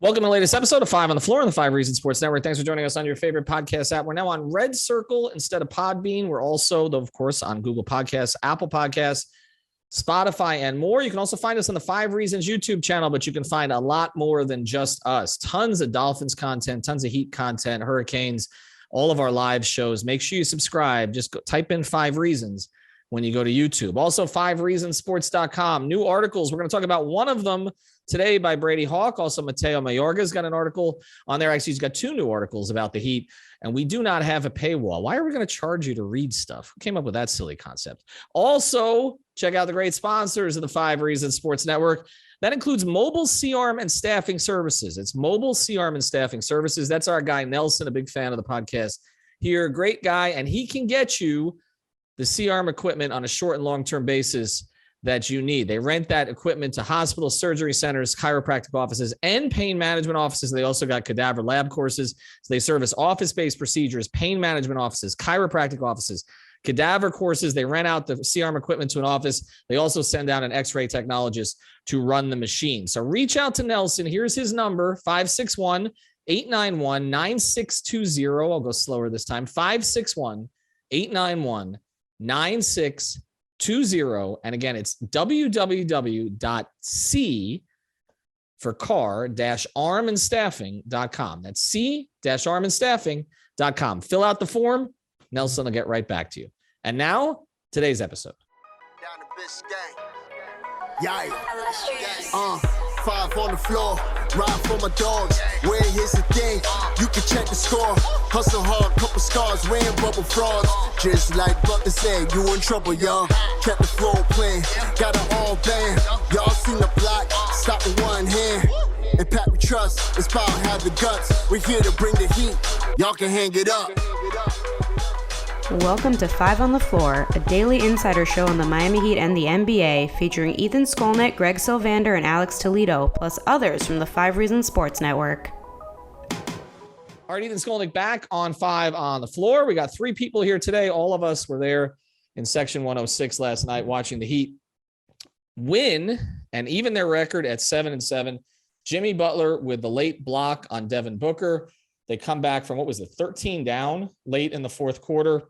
Welcome to the latest episode of 5 on the Floor on the 5 Reasons Sports Network. Thanks for joining us on your favorite podcast app. We're now on Red Circle instead of Podbean. We're also, of course, on Google Podcasts, Apple Podcasts, Spotify, and more. You can also find us on the 5 Reasons YouTube channel, but you can find a lot more than just us. Tons of Dolphins content, tons of Heat content, Hurricanes, all of our live shows. Make sure you subscribe. Just type in 5 Reasons when you go to YouTube. Also, 5reasonsports.com. New articles. We're going to talk about one of them today by Brady Hawk. Also, Mateo Mayorga's got an article on there. Actually, he's got 2 new articles about the Heat, and we do not have a paywall. Why are we going to charge you to read stuff? Who came up with that silly concept? Also, check out the great sponsors of the 5 Reasons Sports Network. That includes mobile CRM and staffing services. It's mobile CRM and staffing services. That's our guy, Nelson, a big fan of the podcast here. Great guy, and he can get you the CRM equipment on a short and long-term basis that you need. They rent that equipment to hospitals, surgery centers, chiropractic offices, and pain management offices. They also got cadaver lab courses. So they service office-based procedures, pain management offices, chiropractic offices, cadaver courses. They rent out the CRM equipment to an office. They also send out an X-ray technologist to run the machine. So reach out to Nelson. Here's his number, 561-891-9620. I'll go slower this time, 561-891-9620. And again, it's www.c for car-armandstaffing.com. That's c-armandstaffing.com. Fill out the form. Nelson will get right back to you. And now, today's episode. Down the bitch gang. Yeah. 5 on the floor. Ride for my dogs. Where here's the thing. You can check the score. Hustle hard, couple scars, wearing bubble frogs. Just like Butler said, you in trouble, y'all. Kept the floor playing, got it all banned. Y'all seen the block, stop with one hand. And Pat we trust, it's power, have the guts. We're here to bring the heat, y'all can hang it up. Welcome to 5 on the Floor, a daily insider show on the Miami Heat and the NBA, featuring Ethan Skolnick, Greg Sylvander, and Alex Toledo, plus others from the 5 Reasons Sports Network. All right, Ethan Skolnick back on 5 on the Floor. We got 3 people here today. All of us were there in Section 106 last night watching the Heat win, and even their record at 7-7. Jimmy Butler with the late block on Devin Booker. They come back from, 13 down late in the fourth quarter.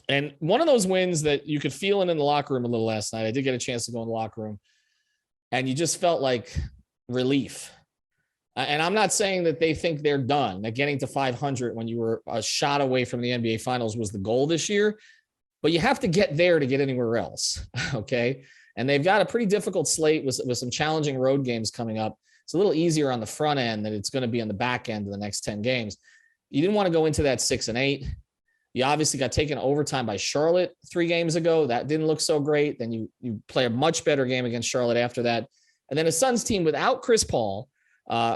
And one of those wins that you could feel in the locker room a little last night. I did get a chance to go in the locker room, and you just felt like relief. And I'm not saying that they think they're done, that getting to 500 when you were a shot away from the NBA Finals was the goal this year, but you have to get there to get anywhere else, okay? And they've got a pretty difficult slate with some challenging road games coming up. It's a little easier on the front end than it's going to be on the back end of the next 10 games. You didn't want to go into that 6-8. You obviously got taken overtime by Charlotte 3 games ago. That didn't look so great. Then you play a much better game against Charlotte after that. And then a Suns team without Chris Paul,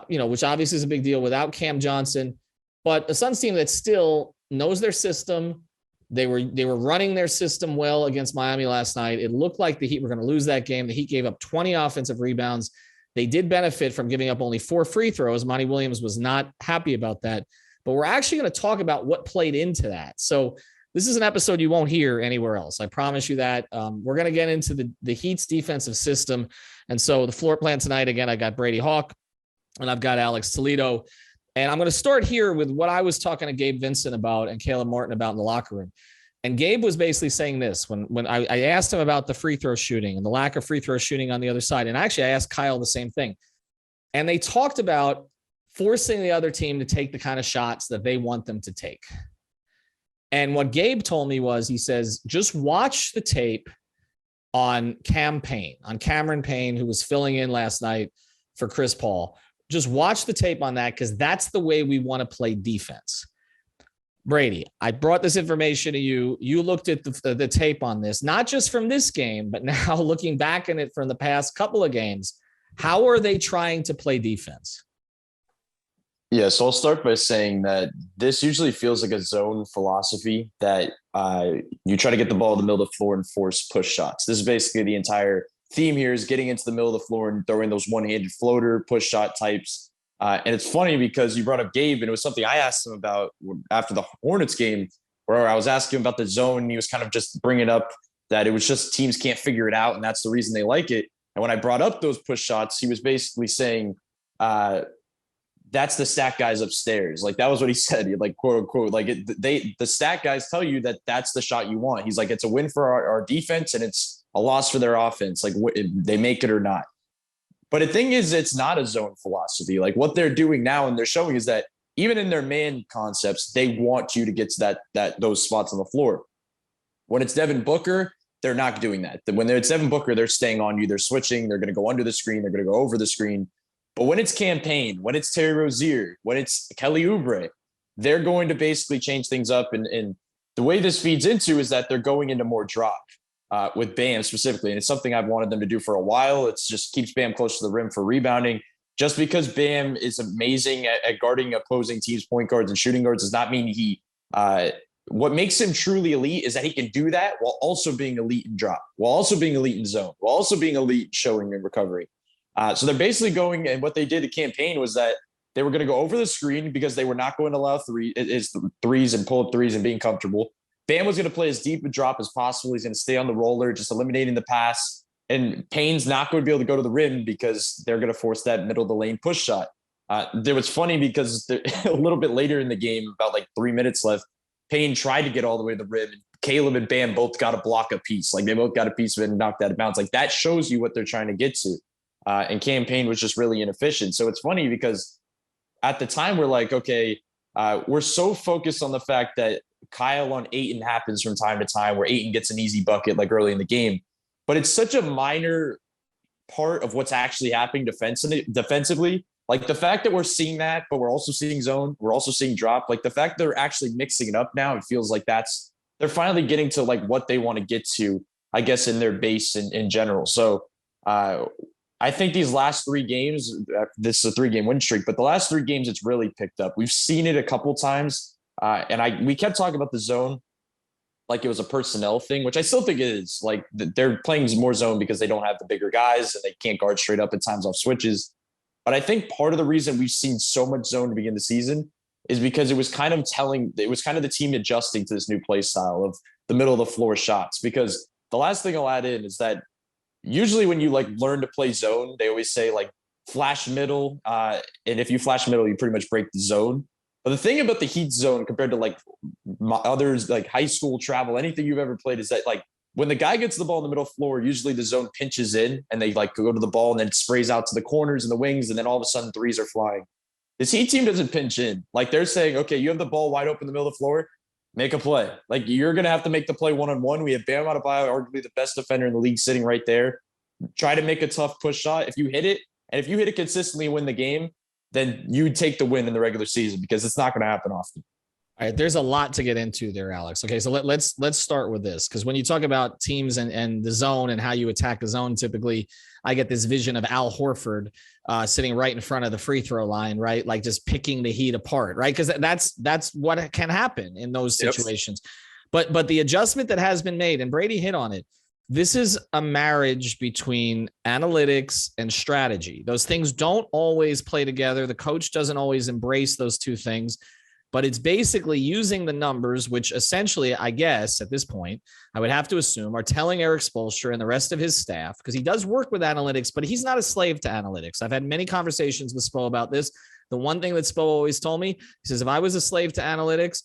which obviously is a big deal, without Cam Johnson, but a Suns team that still knows their system. They were running their system well against Miami last night. It looked like the Heat were going to lose that game. The Heat gave up 20 offensive rebounds. They did benefit from giving up only 4 free throws. Monty Williams was not happy about that. But we're actually going to talk about what played into that. So this is an episode you won't hear anywhere else. I promise you that. We're going to get into the Heat's defensive system. And so the floor plan tonight, again, I got Brady Hawk and I've got Alex Toledo. And I'm going to start here with what I was talking to Gabe Vincent about and Caleb Martin about in the locker room. And Gabe was basically saying this when I asked him about the free throw shooting and the lack of free throw shooting on the other side. And actually, I asked Kyle the same thing. And they talked about forcing the other team to take the kind of shots that they want them to take. And what Gabe told me was, he says, just watch the tape on Cameron Payne, who was filling in last night for Chris Paul. Just watch the tape on that, because that's the way we want to play defense. Brady, I brought this information to you. You looked at the tape on this, not just from this game, but now looking back in it from the past couple of games. How are they trying to play defense? Yeah, so I'll start by saying that this usually feels like a zone philosophy that you try to get the ball in the middle of the floor and force push shots. This is basically the entire theme here, is getting into the middle of the floor and throwing those one-handed floater push shot types. And it's funny because you brought up Gabe, and it was something I asked him about after the Hornets game, where I was asking him about the zone. And he was kind of just bringing up that it was just teams can't figure it out, and that's the reason they like it. And when I brought up those push shots, he was basically saying that's the stat guys upstairs. Like that was what he said, like quote unquote, like the stat guys tell you that that's the shot you want. He's like, it's a win for our defense and it's a loss for their offense. Like they make it or not. But the thing is, it's not a zone philosophy. Like what they're doing now and they're showing is that even in their man concepts, they want you to get to those spots on the floor. When it's Devin Booker, they're not doing that. When it's Devin Booker, they're staying on you. They're switching. They're going to go under the screen. They're going to go over the screen. But when it's Payne, when it's Terry Rozier, when it's Kelly Oubre, they're going to basically change things up. And the way this feeds into is that they're going into more drop with Bam specifically. And it's something I've wanted them to do for a while. It's just keeps Bam close to the rim for rebounding. Just because Bam is amazing at guarding opposing teams' point guards and shooting guards does not mean he what makes him truly elite is that he can do that while also being elite in drop, while also being elite in zone, while also being elite showing and recovery. So they're basically going, and what they did at Payne was that they were going to go over the screen because they were not going to allow threes and pull up threes and being comfortable. Bam was going to play as deep a drop as possible. He's going to stay on the roller, just eliminating the pass. And Payne's not going to be able to go to the rim because they're going to force that middle of the lane push shot. It was funny because a little bit later in the game, about like 3 minutes left, Payne tried to get all the way to the rim. And Caleb and Bam both got a block a piece. Like they both got a piece of it and knocked out of bounds. Like that shows you what they're trying to get to. And Payne was just really inefficient. So it's funny because at the time we're like, okay, we're so focused on the fact that Kyle on Ayton happens from time to time where Ayton gets an easy bucket like early in the game. But it's such a minor part of what's actually happening defensively. Like the fact that we're seeing that, but we're also seeing zone, we're also seeing drop. Like the fact that they're actually mixing it up now, it feels like they're finally getting to like what they want to get to, I guess, in their base in general. So I think these last 3 games, this is a 3-game win streak, but the last 3 games, it's really picked up. We've seen it a couple times. And we kept talking about the zone like it was a personnel thing, which I still think it is. Like they're playing more zone because they don't have the bigger guys and they can't guard straight up at times off switches. But I think part of the reason we've seen so much zone to begin the season is because it was kind of the team adjusting to this new play style of the middle of the floor shots. Because the last thing I'll add in is that usually when you like learn to play zone, they always say like flash middle. And if you flash middle, you pretty much break the zone. But the thing about the Heat zone compared to like others, like high school travel, anything you've ever played is that like when the guy gets the ball in the middle floor, usually the zone pinches in and they like go to the ball and then it sprays out to the corners and the wings. And then all of a sudden threes are flying. This Heat team doesn't pinch in. Like they're saying, okay, you have the ball wide open in the middle of the floor, make a play. Like you're going to have to make the play one-on-one. We have Bam Adebayo, arguably the best defender in the league, sitting right there. Try to make a tough push shot. If you hit it, and if you hit it consistently and win the game, then you take the win in the regular season because it's not going to happen often. All right, there's a lot to get into there, Alex. Okay, so let's start with this because when you talk about teams and the zone and how you attack the zone, typically I get this vision of Al Horford sitting right in front of the free throw line, right? Like just picking the Heat apart, right? Because that's what can happen in those situations. Yep. But the adjustment that has been made, and Brady hit on it, this is a marriage between analytics and strategy. Those things don't always play together. The coach doesn't always embrace those two things. But it's basically using the numbers, which essentially, I guess, at this point, I would have to assume are telling Erik Spoelstra and the rest of his staff, because he does work with analytics, but he's not a slave to analytics. I've had many conversations with Spo about this. The one thing that Spo always told me, he says, if I was a slave to analytics,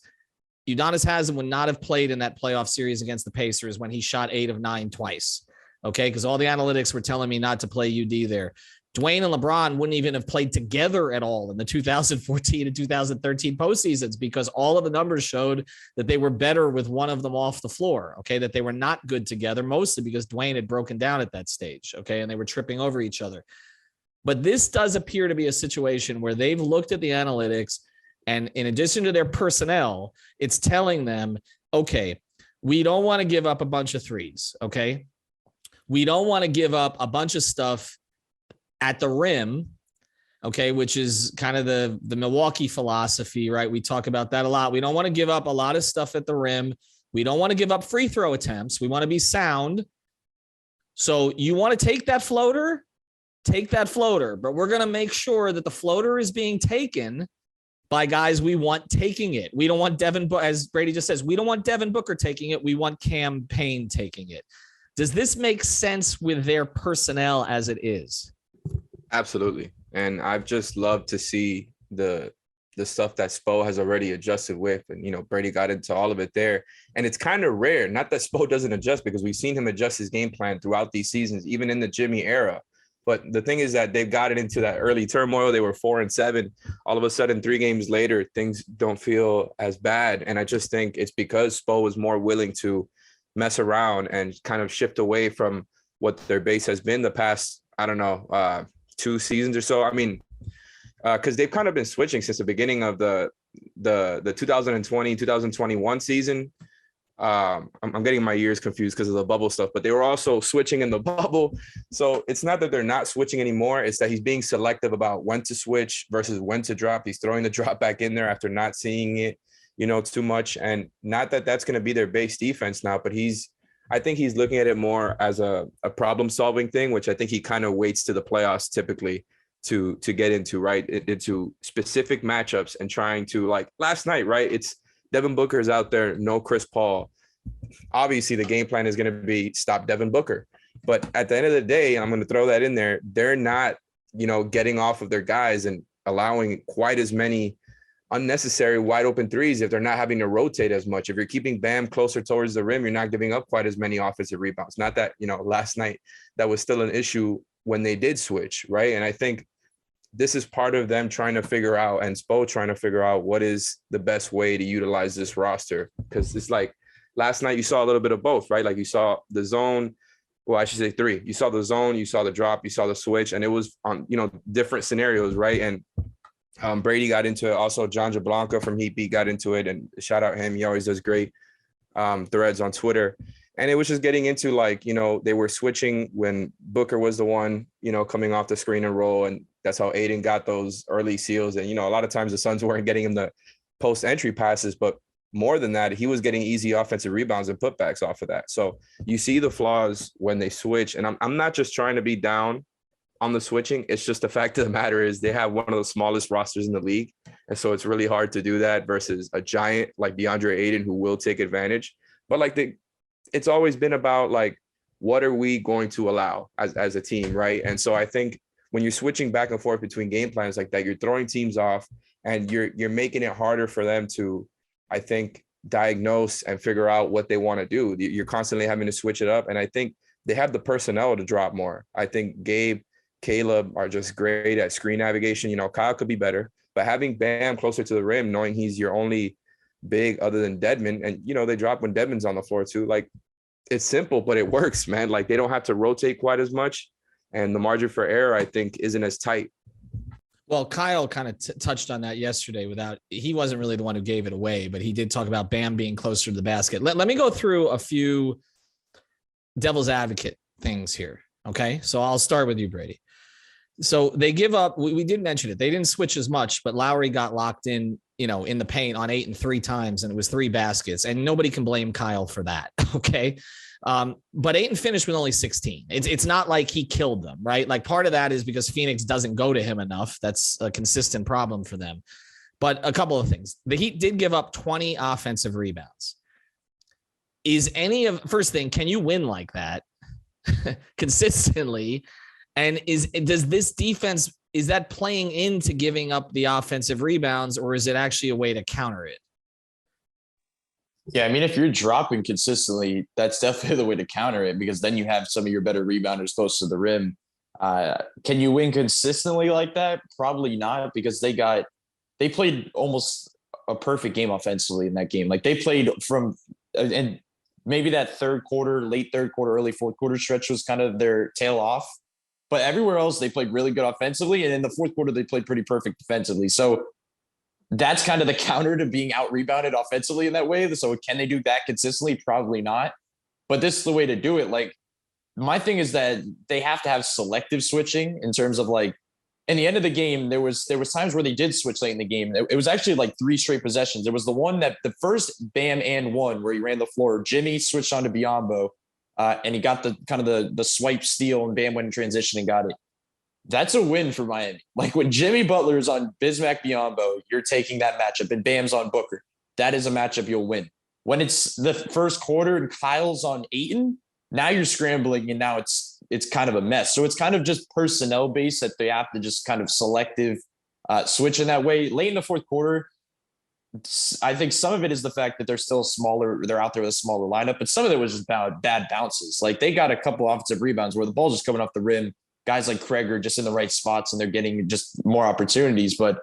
Udonis Haslem would not have played in that playoff series against the Pacers when he shot 8 of 9 twice. Okay, because all the analytics were telling me not to play UD there. Dwayne and LeBron wouldn't even have played together at all in the 2014 and 2013 postseasons because all of the numbers showed that they were better with one of them off the floor, okay, that they were not good together, mostly because Dwayne had broken down at that stage, okay, and they were tripping over each other. But this does appear to be a situation where they've looked at the analytics, and in addition to their personnel, it's telling them, okay, we don't want to give up a bunch of threes, okay? We don't want to give up a bunch of stuff at the rim, okay, which is kind of the Milwaukee philosophy, right? We talk about that a lot. We don't want to give up a lot of stuff at the rim. We don't want to give up free throw attempts. We want to be sound. So you want to take that floater, but we're going to make sure that the floater is being taken by guys we want taking it. We don't want Devin, as Brady just says, we don't want Devin Booker taking it. We want Payne taking it. Does this make sense with their personnel as it is? Absolutely. And I've just loved to see the stuff that Spo has already adjusted with. And, you know, Brady got into all of it there. And it's kind of rare, not that Spo doesn't adjust, because we've seen him adjust his game plan throughout these seasons, even in the Jimmy era. But the thing is that they've gotten into that early turmoil. They were 4-7. All of a sudden, 3 games later, things don't feel as bad. And I just think it's because Spo was more willing to mess around and kind of shift away from what their base has been the past, I don't know, 2 seasons or so. I mean, because they've kind of been switching since the beginning of the 2020, 2021 season. I'm getting my years confused because of the bubble stuff, but they were also switching in the bubble. So it's not that they're not switching anymore. It's that he's being selective about when to switch versus when to drop. He's throwing the drop back in there after not seeing it, you know, too much. And not that that's going to be their base defense now, but I think he's looking at it more as a problem solving thing, which I think he kind of waits to the playoffs typically to get into, right? Into specific matchups and trying to, like last night, right? It's Devin Booker's out there, no Chris Paul. Obviously, the game plan is going to be stop Devin Booker. But at the end of the day, I'm going to throw that in there, they're not, you know, getting off of their guys and allowing quite as many unnecessary wide open threes if they're not having to rotate as much. If you're keeping Bam closer towards the rim, you're not giving up quite as many offensive rebounds. Not that, you know, last night that was still an issue when they did switch, right? And I think this is part of them trying to figure out, and Spo trying to figure out what is the best way to utilize this roster. Because it's like last night you saw a little bit of both, right? Like you saw the zone, well, I should say 3. You saw the zone, you saw the drop, you saw the switch, and it was on, you know, different scenarios, right? And Brady got into it. Also, John Jablanca from Heat Beat got into it, and shout out him. He always does great threads on Twitter. And it was just getting into, like, you know, they were switching when Booker was the one, you know, coming off the screen and roll. And that's how Aiden got those early seals. And, you know, a lot of times the Suns weren't getting him the post entry passes, but more than that, he was getting easy offensive rebounds and putbacks off of that. So you see the flaws when they switch. And I'm not just trying to be down on the switching. It's just the fact of the matter is they have one of the smallest rosters in the league. And so it's really hard to do that versus a giant like DeAndre Ayton who will take advantage. But like it's always been about, like, what are we going to allow as a team, right? And so I think when you're switching back and forth between game plans like that, you're throwing teams off and you're making it harder for them to, I think, diagnose and figure out what they want to do. You're constantly having to switch it up. And I think they have the personnel to drop more. I think Gabe, Caleb are just great at screen navigation. You know, Kyle could be better, but having Bam closer to the rim, knowing he's your only big other than Dedmon, and, you know, they drop when Dedmon's on the floor too. Like, it's simple, but it works, man. Like, they don't have to rotate quite as much. And the margin for error, I think, isn't as tight. Well, Kyle kind of touched on that yesterday he wasn't really the one who gave it away, but he did talk about Bam being closer to the basket. Let me go through a few devil's advocate things here. Okay. So I'll start with you, Brady. So they give up, we did mention it. They didn't switch as much, but Lowry got locked in, you know, in the paint on 8 and 3 times, and it was 3 baskets, and nobody can blame Kyle for that. Okay. But Ayton finished with only 16. It's not like he killed them, right? Like, part of that is because Phoenix doesn't go to him enough. That's a consistent problem for them. But a couple of things. The Heat did give up 20 offensive rebounds. First thing, can you win like that consistently? And does this defense, is that playing into giving up the offensive rebounds, or is it actually a way to counter it? Yeah, I mean, if you're dropping consistently, that's definitely the way to counter it, because then you have some of your better rebounders close to the rim. Can you win consistently like that? Probably not, because they played almost a perfect game offensively in that game. Like, they played and maybe that third quarter, late third quarter, early fourth quarter stretch was kind of their tail off. But everywhere else, they played really good offensively. And in the fourth quarter, they played pretty perfect defensively. So that's kind of the counter to being out-rebounded offensively in that way. So can they do that consistently? Probably not. But this is the way to do it. Like, my thing is that they have to have selective switching in terms of, like, in the end of the game, there was times where they did switch late in the game. It was actually like 3 straight possessions. It was the one that the first Bam and one where he ran the floor. Jimmy switched on to Biyombo. And he got the swipe steal, and Bam went in transition and got it. That's a win for Miami. Like, when Jimmy Butler's on Bismack Biyombo, you're taking that matchup, and Bam's on Booker. That is a matchup you'll win. When it's the first quarter and Kyle's on Ayton, now you're scrambling, and now it's kind of a mess. So it's kind of just personnel based that they have to just kind of selective switch in that way. Late in the fourth quarter, I think some of it is the fact that they're still smaller. They're out there with a smaller lineup, but some of it was just about bad bounces. Like they got a couple offensive rebounds where the ball's just coming off the rim. Guys like Craig are just in the right spots and they're getting just more opportunities. But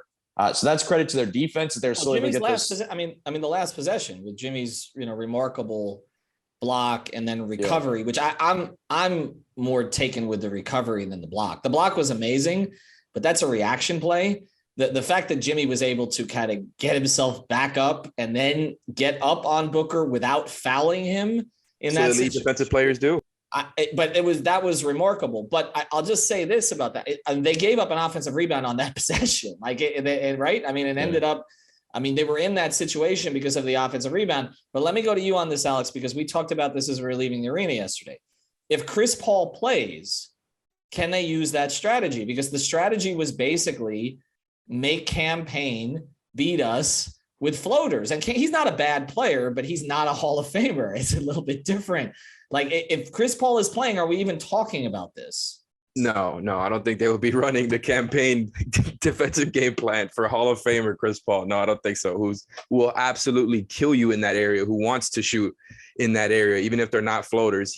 so that's credit to their defense that they're still able to get those. I mean, the last possession with Jimmy's, remarkable block and then recovery, which I'm more taken with the recovery than the block. The block was amazing, but that's a reaction play. The fact that Jimmy was able to kind of get himself back up and then get up on Booker without fouling him in that situation. Defensive players do. That was remarkable. But I'll just say this about that: they gave up an offensive rebound on that possession. Right? I mean, it ended up. I mean, they were in that situation because of the offensive rebound. But let me go to you on this, Alex, because we talked about this as we were leaving the arena yesterday. If Chris Paul plays, can they use that strategy? Because the strategy was basically make Payne beat us with floaters. And he's not a bad player, but he's not a Hall of Famer. It's a little bit different. Like if Chris Paul is playing, are we even talking about this? No, I don't think they would be running the Payne defensive game plan for Hall of Famer Chris Paul. No, I don't think so. Who will absolutely kill you in that area, who wants to shoot in that area, even if they're not floaters.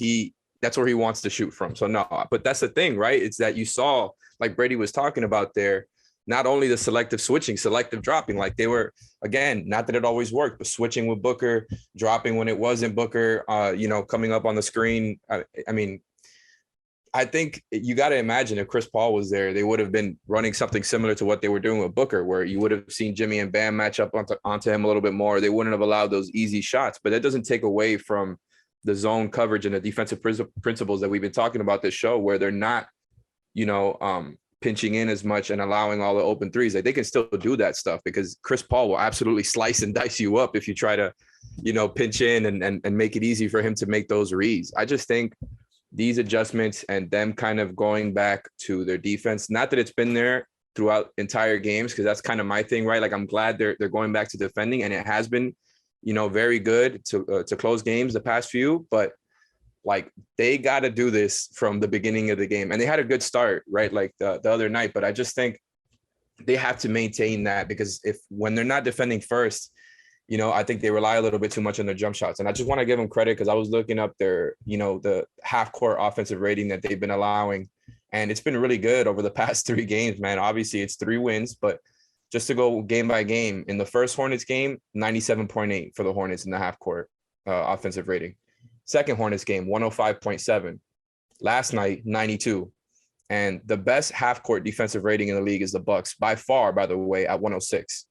That's where he wants to shoot from. So no, but that's the thing, right? It's that you saw, like Brady was talking about there, not only the selective switching, selective dropping, like they were, again, not that it always worked, but switching with Booker, dropping when it wasn't Booker, coming up on the screen. I mean, I think you got to imagine if Chris Paul was there, they would have been running something similar to what they were doing with Booker, where you would have seen Jimmy and Bam match up onto him a little bit more. They wouldn't have allowed those easy shots, but that doesn't take away from the zone coverage and the defensive principles that we've been talking about this show, where they're not, pinching in as much and allowing all the open threes. Like they can still do that stuff because Chris Paul will absolutely slice and dice you up if you try to, pinch in and make it easy for him to make those reads. I just think these adjustments and them kind of going back to their defense, not that it's been there throughout entire games, because that's kind of my thing, right? Like I'm glad they're going back to defending, and it has been, very good to close games the past few, but like they got to do this from the beginning of the game, and they had a good start, right? Like the other night, but I just think they have to maintain that, because when they're not defending first, I think they rely a little bit too much on their jump shots. And I just want to give them credit, because I was looking up their, the half court offensive rating that they've been allowing, and it's been really good over the past 3 games, man. Obviously it's 3 wins, but just to go game by game, in the first Hornets game, 97.8 for the Hornets in the half court offensive rating. Second Hornets game, 105.7. Last night, 92. And the best half-court defensive rating in the league is the Bucks, by far, by the way, at 106.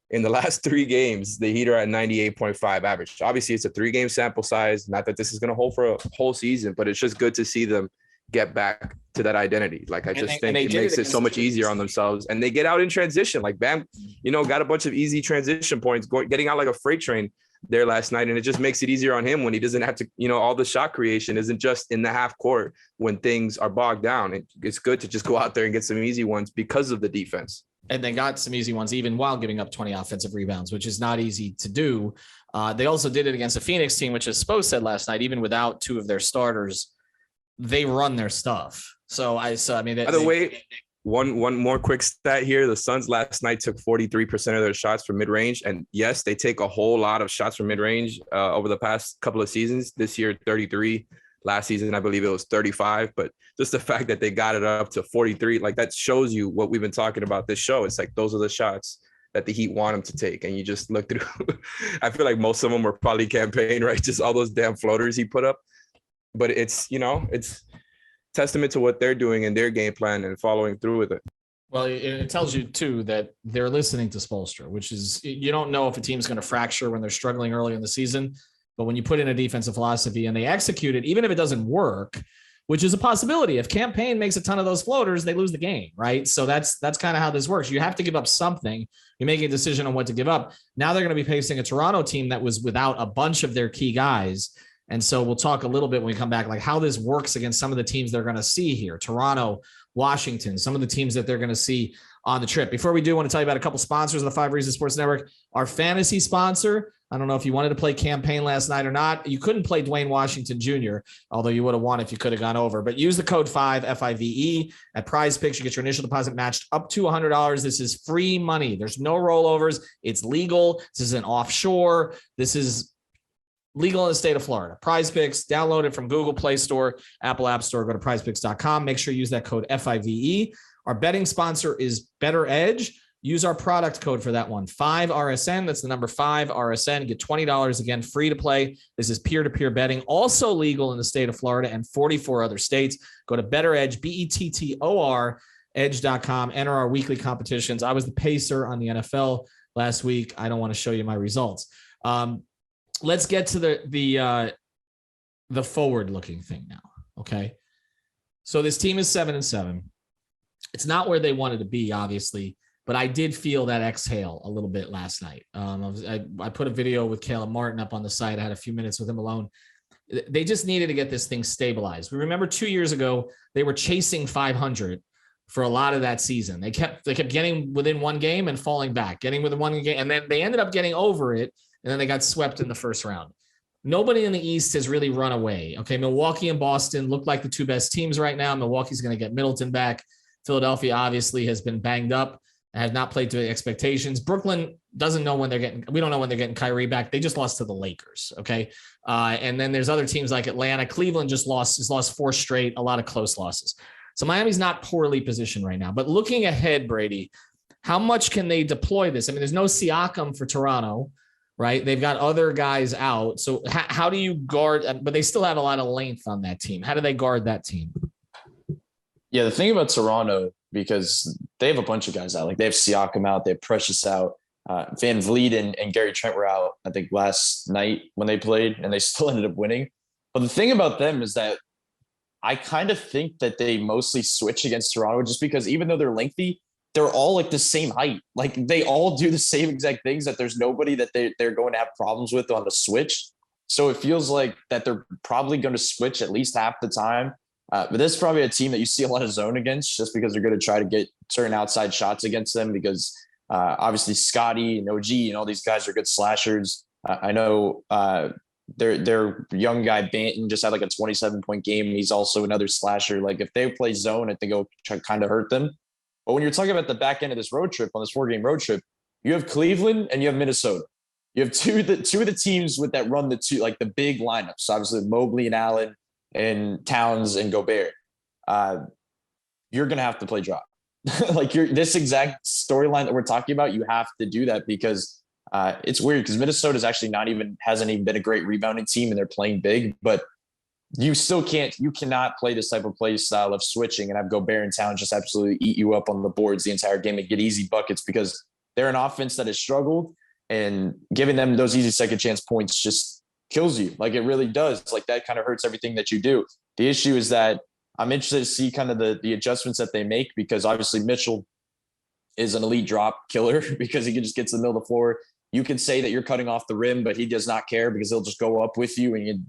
In the last 3 games, the Heat are at 98.5 average. Obviously, it's a 3-game sample size. Not that this is going to hold for a whole seson, but it's just good to see them get back to that identity. Like, I just think it makes it so much easier on themselves. And they get out in transition. Like, Bam, got a bunch of easy transition points, getting out like a freight train there last night, and it just makes it easier on him when he doesn't have to, all the shot creation isn't just in the half court when things are bogged down. It's good to just go out there and get some easy ones because of the defense. And they got some easy ones even while giving up 20 offensive rebounds, which is not easy to do. They also did it against a Phoenix team, which, as Spo said last night, even without 2 of their starters, they run their stuff. By the way, one more quick stat here. The Suns last night took 43% of their shots from mid-range. And yes, they take a whole lot of shots from mid-range over the past couple of seasons. This year, 33. Last season, I believe it was 35. But just the fact that they got it up to 43, like that shows you what we've been talking about this show. It's like those are the shots that the Heat want them to take. And you just look through. I feel like most of them were probably Payne, right? Just all those damn floaters he put up. But it's, it's testament to what they're doing in their game plan and following through with it. Well, it tells you too that they're listening to Spoelstra, which is, you don't know if a team's going to fracture when they're struggling early in the season, but when you put in a defensive philosophy and they execute it, even if it doesn't work, which is a possibility. If Payne makes a ton of those floaters, they lose the game, right? So that's kind of how this works. You have to give up something. You're making a decision on what to give up. Now they're going to be facing a Toronto team that was without a bunch of their key guys. And so we'll talk a little bit when we come back, like how this works against some of the teams they're going to see here. Toronto, Washington, some of the teams that they're going to see on the trip. Before we do, I want to tell you about a couple sponsors of the 5 Reasons Sports Network. Our fantasy sponsor, I don't know if you wanted to play campaign last night or not. You couldn't play Dwayne Washington Jr., although you would have won if you could have gone over. But use the code 5, FIVE, at Prize Picks. You get your initial deposit matched up to $100. This is free money. There's no rollovers. It's legal. This isn't offshore. This is legal in the state of Florida. Prize Picks, download it from Google Play Store, Apple App Store. Go to prizepicks.com. Make sure you use that code FIVE. Our betting sponsor is Better Edge. Use our product code for that one, 5RSN. That's the number 5RSN. Get $20 again, free to play. This is peer-to-peer betting, also legal in the state of Florida and 44 other states. Go to Better Edge, BETTOR, edge.com. Enter our weekly competitions. I was the pacer on the NFL last week. I don't want to show you my results. Let's get to the forward-looking thing now, okay? So this team is 7-7. It's not where they wanted to be, obviously, but I did feel that exhale a little bit last night. I put a video with Caleb Martin up on the site. I had a few minutes with him alone. They just needed to get this thing stabilized. We remember 2 years ago, they were chasing 500 for a lot of that season. They kept getting within one game and falling back, getting within one game, and then they ended up getting over it, and then they got swept in the first round. Nobody in the East has really run away. Okay, Milwaukee and Boston look like the two best teams right now. Milwaukee's going to get Middleton back. Philadelphia obviously has been banged up and has not played to expectations. Brooklyn doesn't know when they're getting, we don't know when they're getting Kyrie back. They just lost to the Lakers. Okay. And then there's other teams like Atlanta. Cleveland has lost 4 straight, a lot of close losses. So Miami's not poorly positioned right now, but looking ahead, Brady, how much can they deploy this? I mean, there's no Siakam for Toronto, right? They've got other guys out. So how do you guard, but they still have a lot of length on that team. How do they guard that team? Yeah, the thing about Toronto, because they have a bunch of guys out. Like they have Siakam out, they have Precious out. Van Vliet and Gary Trent were out, I think, last night when they played, and they still ended up winning. But the thing about them is that I kind of think that they mostly switch against Toronto just because even though they're lengthy, they're all like the same height. Like they all do the same exact things that there's nobody that they're going to have problems with on the switch. So it feels like that they're probably going to switch at least half the time. But this is probably a team that you see a lot of zone against just because they're going to try to get certain outside shots against them because obviously Scotty and OG and all these guys are good slashers. I know their young guy Banton just had like a 27-point game. He's also another slasher. Like if they play zone, I think it'll kind of hurt them. But when you're talking about the back end of this road trip, on this 4-game road trip, you have Cleveland and you have Minnesota. You have two of the teams with that run the big lineups. Obviously Mobley and Allen and Towns and Gobert. You're going to have to play drop. Like this exact storyline that we're talking about, you have to do that because it's weird because Minnesota's actually hasn't even been a great rebounding team and they're playing big, but you cannot play this type of play style of switching and have Gobert and Towns just absolutely eat you up on the boards the entire game and get easy buckets because they're an offense that has struggled, and giving them those easy second chance points just kills you. Like it really does. Like that kind of hurts everything that you do. The issue is that I'm interested to see kind of the adjustments that they make because obviously Mitchell is an elite drop killer because he can just get to the middle of the floor. You can say that you're cutting off the rim, but he does not care because he'll just go up with you and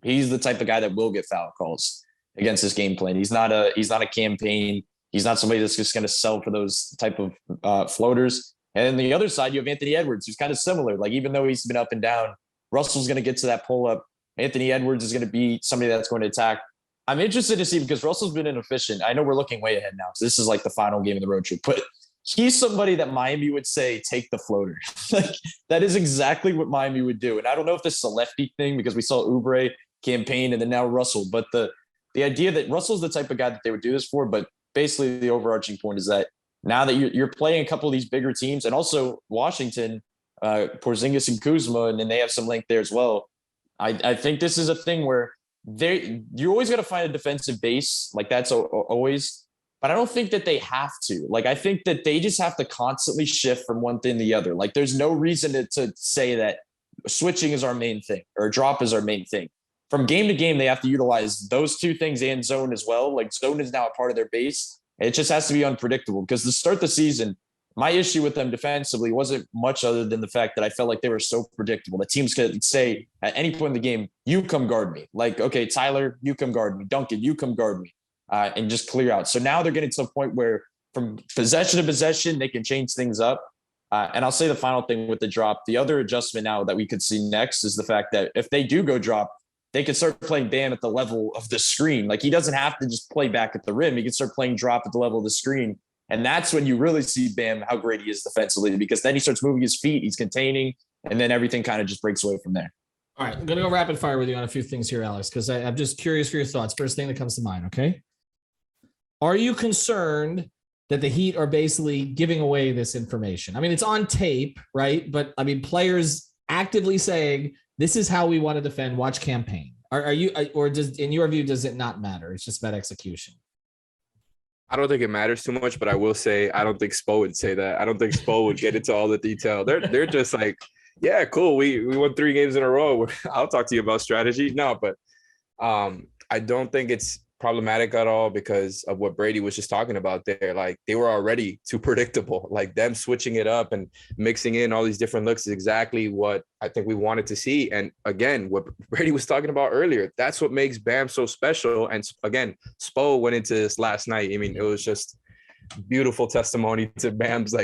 he's the type of guy that will get foul calls against this game plan. He's not a campaign. He's not somebody that's just going to sell for those type of floaters. And then the other side, you have Anthony Edwards, who's kind of similar. Like even though he's been up and down, Russell's going to get to that pull up. Anthony Edwards is going to be somebody that's going to attack. I'm interested to see because Russell's been inefficient. I know we're looking way ahead now. So this is like the final game of the road trip, but he's somebody that Miami would say, take the floater. Like that is exactly what Miami would do. And I don't know if this is a lefty thing because we saw Oubre campaign and then now Russell, but the idea that Russell's the type of guy that they would do this for, but basically the overarching point is that now that you're playing a couple of these bigger teams and also Washington, Porzingis and Kuzma, and then they have some length there as well. I think this is a thing where you always got to find a defensive base. Like that's always, but I don't think that they have to. Like, I think that they just have to constantly shift from one thing to the other. Like there's no reason to say that switching is our main thing or drop is our main thing. From game to game, they have to utilize those two things and zone as well. Like zone is now a part of their base. It just has to be unpredictable because to start the season, my issue with them defensively wasn't much other than the fact that I felt like they were so predictable. The teams could say at any point in the game, you come guard me. Like, okay, Tyler, you come guard me. Duncan, you come guard me, and just clear out. So now they're getting to a point where from possession to possession, they can change things up. And I'll say the final thing with the drop. The other adjustment now that we could see next is the fact that if they do go drop, they can start playing Bam at the level of the screen. Like, he doesn't have to just play back at the rim. He can start playing drop at the level of the screen. And that's when you really see Bam, how great he is defensively, because then he starts moving his feet, he's containing, and then everything kind of just breaks away from there. All right, I'm going to go rapid fire with you on a few things here, Alex, because I'm just curious for your thoughts. First thing that comes to mind, okay? Are you concerned that the Heat are basically giving away this information? I mean, it's on tape, right? But, I mean, players actively saying, this is how we want to defend, watch campaign. Are you, or does, in your view, does it not matter? It's just about execution. I don't think it matters too much, but I will say I don't think Spo would say that. I don't think Spo would get into all the detail. They're just like, yeah, cool. We won 3 games in a row. I'll talk to you about strategy. No, but I don't think it's problematic at all because of what Brady was just talking about there. Like, they were already too predictable. Like, them switching it up and mixing in all these different looks is exactly what I think we wanted to see. And again, what Brady was talking about earlier, that's what makes Bam so special. And again, Spo went into this last night. I mean, it was just beautiful testimony to Bam's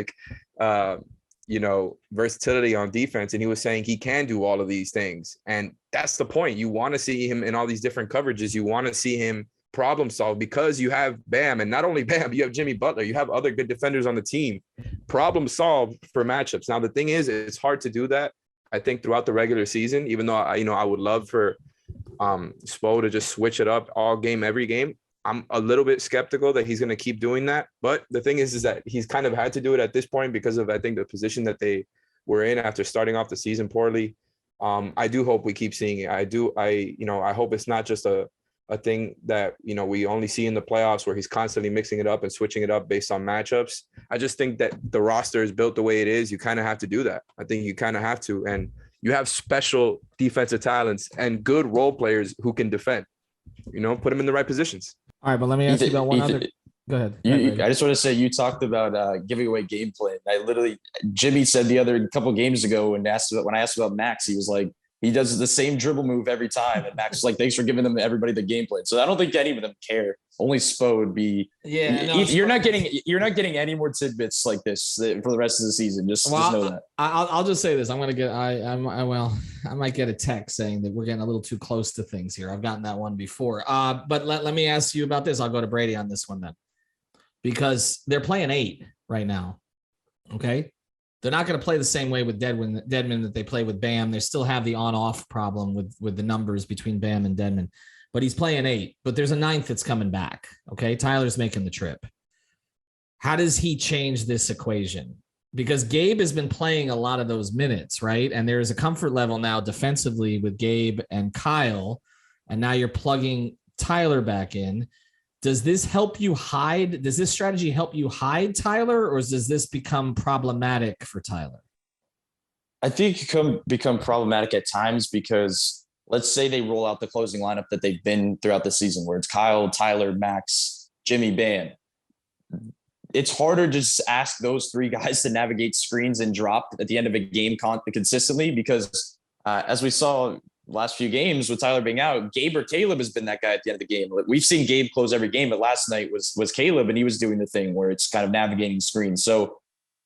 versatility on defense. And he was saying he can do all of these things. And that's the point. You want to see him in all these different coverages. You want to see him problem solve because you have Bam, and not only Bam, you have Jimmy Butler, you have other good defenders on the team. Problem solve for matchups. Now, the thing is, it's hard to do that, I think, throughout the regular season, even though I would love for Spo to just switch it up all game, every game. I'm a little bit skeptical that he's going to keep doing that. But the thing is that he's kind of had to do it at this point because of, I think, the position that they were in after starting off the season poorly. I do hope we keep seeing it. I hope it's not just a thing that, we only see in the playoffs where he's constantly mixing it up and switching it up based on matchups. I just think that the roster is built the way it is. You kind of have to do that. I think you kind of have to. And you have special defensive talents and good role players who can defend, put them in the right positions. All right, but let me ask you about one other. Go ahead. I just want to say, you talked about giving away game plan. Jimmy said a couple games ago when I asked about Max, he was like, he does the same dribble move every time. And Max was like, thanks for giving everybody the game plan. So I don't think any of them care. Only Spo would be. Yeah. No, you're not getting any more tidbits like this for the rest of the season. Just know that. I'll just say this. I'm going to get, I might get a text saying that we're getting a little too close to things here. I've gotten that one before. But let me ask you about this. I'll go to Brady on this one then, because they're playing 8 right now. Okay. They're not going to play the same way with Dedmon that they play with Bam. They still have the on-off problem with the numbers between Bam and Dedmon, but he's playing 8. But there's a 9th that's coming back. Okay, Tyler's making the trip. How does he change this equation? Because Gabe has been playing a lot of those minutes, right? And there's a comfort level now defensively with Gabe and Kyle, and now you're plugging Tyler back in. Does this help you hide? Does this strategy help you hide Tyler, or does this become problematic for Tyler? I think it can become problematic at times because let's say they roll out the closing lineup that they've been throughout the season, where it's Kyle, Tyler, Max, Jimmy, Bam. It's harder to just ask those 3 guys to navigate screens and drop at the end of a game consistently because as we saw last few games with Tyler being out, Gabe or Caleb has been that guy at the end of the game. We've seen Gabe close every game, but last night was Caleb, and he was doing the thing where it's kind of navigating screens. So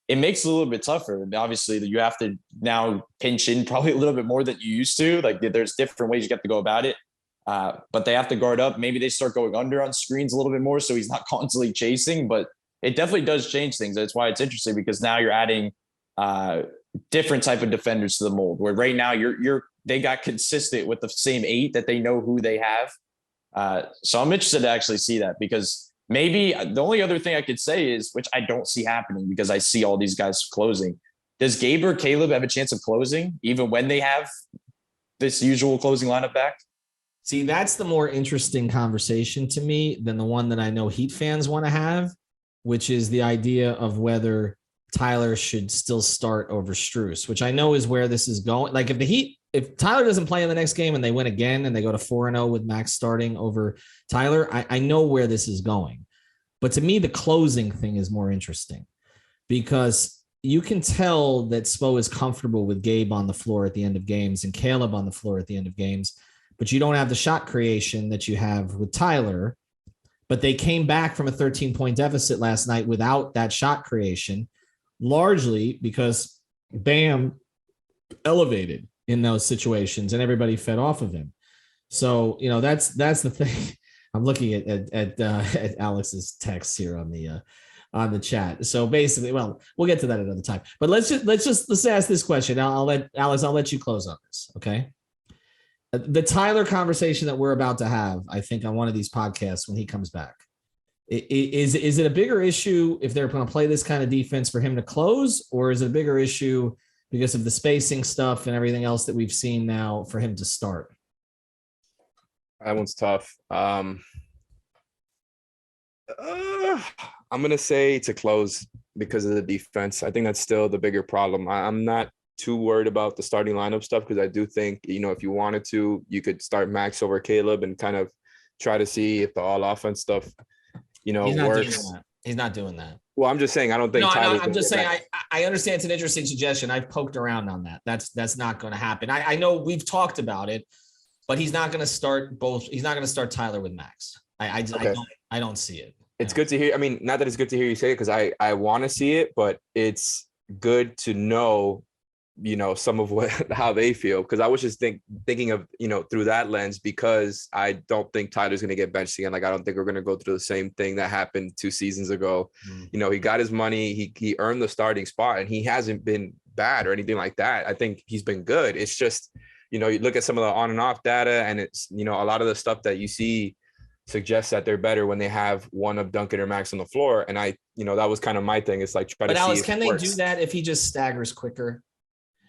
it makes it a little bit tougher. Obviously, you have to now pinch in probably a little bit more than you used to. Like, there's different ways you have to go about it, but they have to guard up. Maybe they start going under on screens a little bit more so he's not constantly chasing, but it definitely does change things. That's why it's interesting, because now you're adding different type of defenders to the mold, where right now they got consistent with the same 8 that they know who they have. So I'm interested to actually see that, because maybe the only other thing I could say is, which I don't see happening because I see all these guys closing. Does Gabe or Caleb have a chance of closing even when they have this usual closing lineup back? See, that's the more interesting conversation to me than the one that I know Heat fans want to have, which is the idea of whether Tyler should still start over Strus, which I know is where this is going. Like, if Tyler doesn't play in the next game and they win again and they go to 4-0 with Max starting over Tyler, I know where this is going. But to me, the closing thing is more interesting, because you can tell that Spo is comfortable with Gabe on the floor at the end of games and Caleb on the floor at the end of games, but you don't have the shot creation that you have with Tyler. But they came back from a 13-point deficit last night without that shot creation. largely because Bam elevated in those situations and everybody fed off of him. So, that's the thing. I'm looking at Alex's text here on the chat. So basically, well, we'll get to that another time. But let's ask this question. I'll let you close on this. Okay. The Tyler conversation that we're about to have, I think, on one of these podcasts when he comes back, is it a bigger issue if they're going to play this kind of defense for him to close, or is it a bigger issue because of the spacing stuff and everything else that we've seen now for him to start? That one's tough. I'm going to say to close because of the defense. I think that's still the bigger problem. I'm not too worried about the starting lineup stuff because I do think, if you wanted to, you could start Max over Caleb and kind of try to see if the all offense stuff, works. He's not doing that. Well, I'm just saying, I don't think. I'm just saying, I understand it's an interesting suggestion. I've poked around on that. That's not going to happen. I know we've talked about it, but he's not going to start both. He's not going to start Tyler with Max. I don't see it. It's good to hear. I mean, not that it's good to hear you say it because I want to see it, but it's good to know, some of how they feel. Because I was just thinking of, through that lens, because I don't think Tyler's going to get benched again. Like, I don't think we're going to go through the same thing that happened 2 seasons ago. He got his money. He earned the starting spot, and he hasn't been bad or anything like that. I think he's been good. It's just, you look at some of the on and off data, and it's, a lot of the stuff that you see suggests that they're better when they have one of Duncan or Max on the floor. And that was kind of my thing. It's like, try to see. But Alex, can they do that if he just staggers quicker?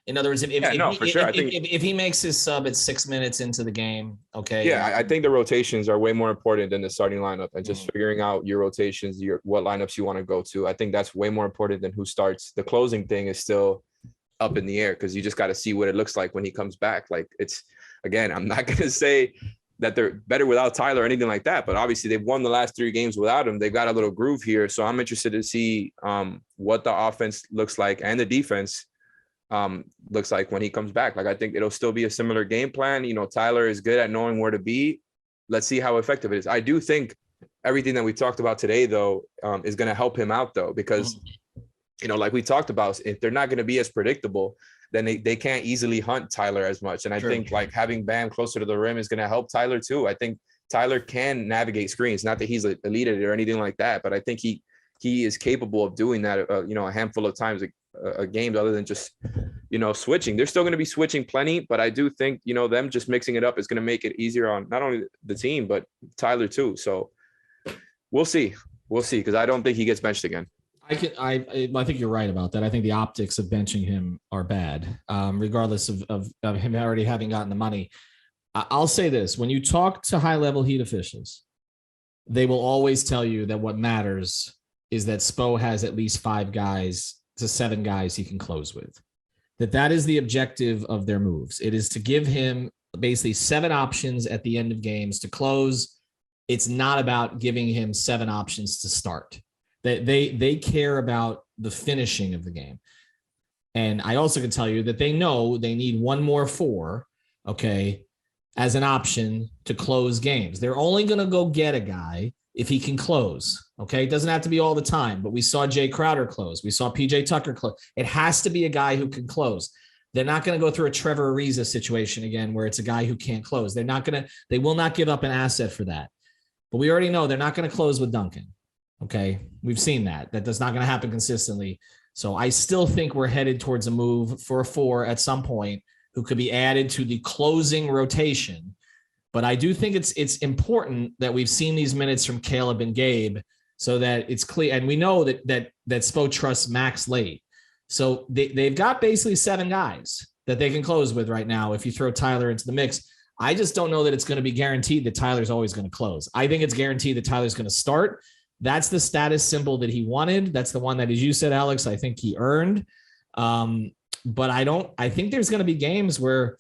In other words, if he makes his sub at 6 minutes into the game, okay. Yeah, I think the rotations are way more important than the starting lineup, and just figuring out your rotations, what lineups you want to go to. I think that's way more important than who starts. The closing thing is still up in the air because you just got to see what it looks like when he comes back. Like, it's, again, I'm not going to say that they're better without Tyler or anything like that, but obviously they've won the last 3 games without him. They've got a little groove here. So I'm interested to see what the offense looks like and the defense looks like when he comes back. Like, I think it'll still be a similar game plan. Tyler is good at knowing where to be. Let's see how effective it is. I do think everything that we talked about today, though, is going to help him out, though, because, like we talked about, if they're not going to be as predictable, then they can't easily hunt Tyler as much. And I think like having Bam closer to the rim is going to help Tyler too. I think Tyler can navigate screens, not that he's elite at it or anything like that, but I think he is capable of doing that, a handful of times a game, other than just, switching. They're still going to be switching plenty, but I do think, them just mixing it up is going to make it easier on not only the team, but Tyler too. So we'll see, because I don't think he gets benched again. I think you're right about that. I think the optics of benching him are bad, regardless of him already having gotten the money. I'll say this: when you talk to high-level Heat officials, they will always tell you that what matters is that Spo has at least 5 guys to 7 guys he can close with. That is the objective of their moves. It is to give him basically 7 options at the end of games to close. It's not about giving him 7 options to start. They care about the finishing of the game. And I also can tell you that they know they need one more 4, okay, as an option to close games. They're only going to go get a guy if he can close, okay? It doesn't have to be all the time, but we saw Jay Crowder close. We saw PJ Tucker close. It has to be a guy who can close. They're not going to go through a Trevor Ariza situation again where it's a guy who can't close. They will not give up an asset for that. But we already know they're not going to close with Duncan. Okay, we've seen that. That's not going to happen consistently. So I still think we're headed towards a move for a 4 at some point who could be added to the closing rotation. But I do think it's important that we've seen these minutes from Caleb and Gabe so that it's clear. And we know that Spo trusts Max late. So they've got basically 7 guys that they can close with right now if you throw Tyler into the mix. I just don't know that it's going to be guaranteed that Tyler's always going to close. I think it's guaranteed that Tyler's going to start. That's the status symbol that he wanted. That's the one that, as you said, Alex, I think he earned. But I think there's going to be games where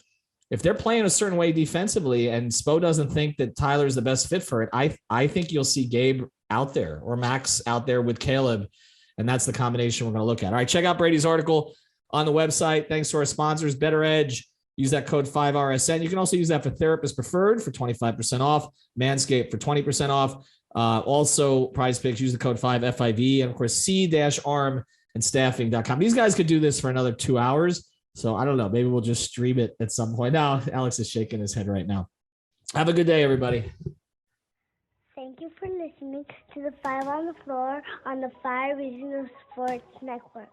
if they're playing a certain way defensively and Spo doesn't think that Tyler's the best fit for it, I think you'll see Gabe out there or Max out there with Caleb. And that's the combination we're going to look at. All right, check out Brady's article on the website. Thanks to our sponsors, Better Edge. Use that code 5RSN. You can also use that for Therapist Preferred for 25% off, Manscaped for 20% off. Also, Prize Picks, use the code 5FIV, and of course, C-Arm and staffing.com. These guys could do this for another 2 hours. So I don't know. Maybe we'll just stream it at some point. Now, Alex is shaking his head right now. Have a good day, everybody. Thank you for listening to the Five on the Floor on the Five Regional Sports Network.